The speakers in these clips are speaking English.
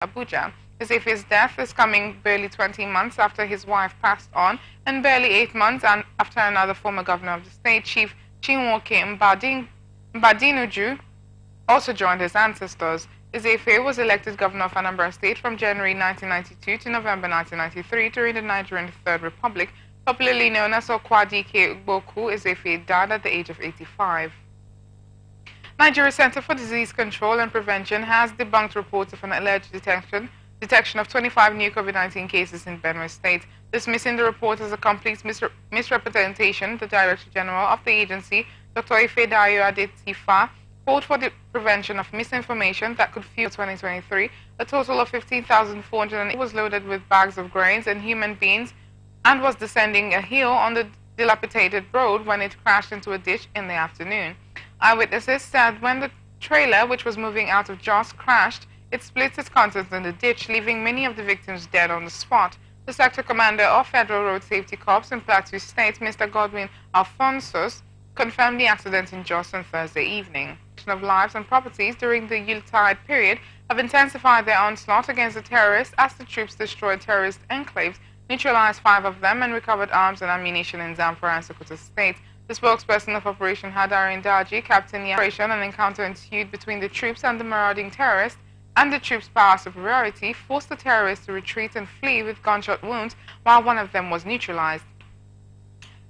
Abuja. Ezefe's death is coming barely 20 months after his wife passed on and barely 8 months after another former governor of the state, Chief Chinwoke Mbadinuju, also joined his ancestors. Ezefe was elected governor of Anambra State from January 1992 to November 1993 during the Nigerian Third Republic, popularly known as Okwadike Ugboku. Ezefe died at the age of 85. Nigeria Center for Disease Control and Prevention has debunked reports of an alleged detection of 25 new COVID-19 cases in Benue State, dismissing the report as a complete misrepresentation. The Director General of the agency, Dr. Ifedayo Adetifa, called for the prevention of misinformation that could fuel 2023. A total of 15,400 was loaded with bags of grains and human beings and was descending a hill on the dilapidated road when it crashed into a ditch in the afternoon. Eyewitnesses said when the trailer, which was moving out of Jos, crashed, it split its contents in the ditch, leaving many of the victims dead on the spot. The sector commander of Federal Road Safety Corps in Plateau State, Mr. Godwin Alphonsus, confirmed the accident in Jos on Thursday evening. Of lives and properties during the Yuletide period have intensified their onslaught against the terrorists as the troops destroyed terrorist enclaves, neutralized 5 of them, and recovered arms and ammunition in Zamfara and Sokoto State. The spokesperson of Operation Hadarin Daji captained the operation. An encounter ensued between the troops and the marauding terrorists, and the troops' power superiority forced the terrorists to retreat and flee with gunshot wounds, while one of them was neutralized.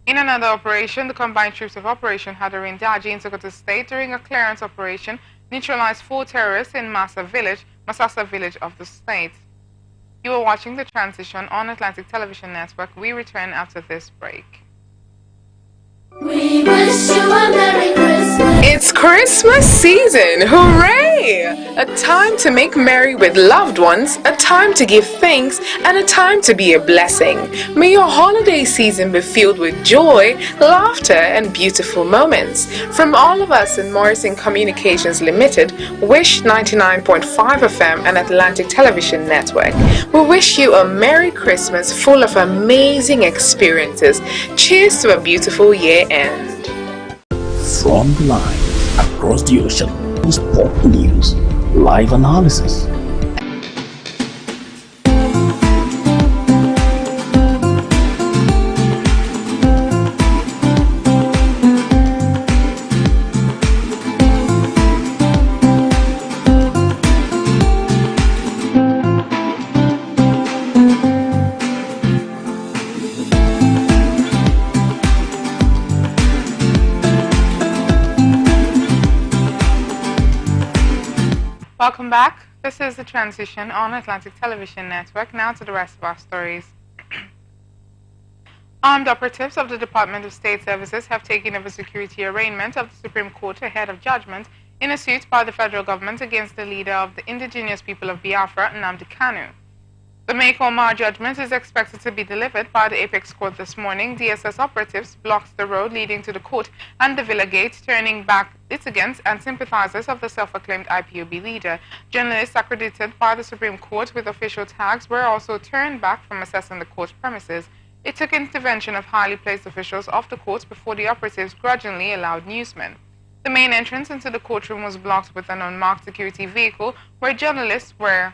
In another operation, the combined troops of Operation Hadarin Daji in Sokoto State, during a clearance operation, neutralized 4 terrorists in Masasa village of the state. You are watching The Transition on Atlantic Television Network. We return after this break. We wish you a Merry Christmas. It's Christmas season! Hooray! A time to make merry with loved ones, a time to give thanks, and a time to be a blessing. May your holiday season be filled with joy, laughter, and beautiful moments. From all of us in Morrison Communications Limited, Wish 99.5 FM and Atlantic Television Network, we wish you a Merry Christmas full of amazing experiences. Cheers to a beautiful year end. From the line across the ocean, sport news, live analysis. Welcome back. This is The Transition on Atlantic Television Network. Now to the rest of our stories. Armed operatives of the Department of State Services have taken over security arraignment of the Supreme Court ahead of judgment in a suit by the federal government against the leader of the indigenous people of Biafra, Nnamdi Kanu. The Make-or-Mar judgment is expected to be delivered by the Apex Court this morning. DSS operatives blocked the road leading to the court and the Villa Gate, turning back litigants and sympathizers of the self-acclaimed IPOB leader. Journalists accredited by the Supreme Court with official tags were also turned back from accessing the court's premises. It took intervention of highly placed officials of the court before the operatives grudgingly allowed newsmen. The main entrance into the courtroom was blocked with an unmarked security vehicle where journalists were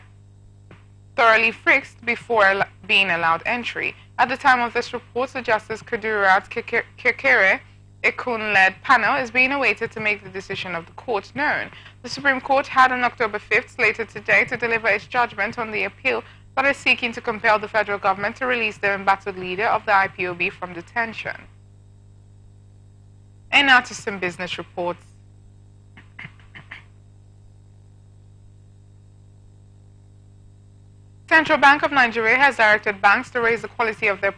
thoroughly frisked before being allowed entry. At the time of this report, the Justice Kudirat Kekere Ekun-led panel is being awaited to make the decision of the court known. The Supreme Court had on October 5th slated today to deliver its judgment on the appeal that is seeking to compel the federal government to release the embattled leader of the IPOB from detention. And now to some business reports. Central Bank of Nigeria has directed banks to raise the quality of their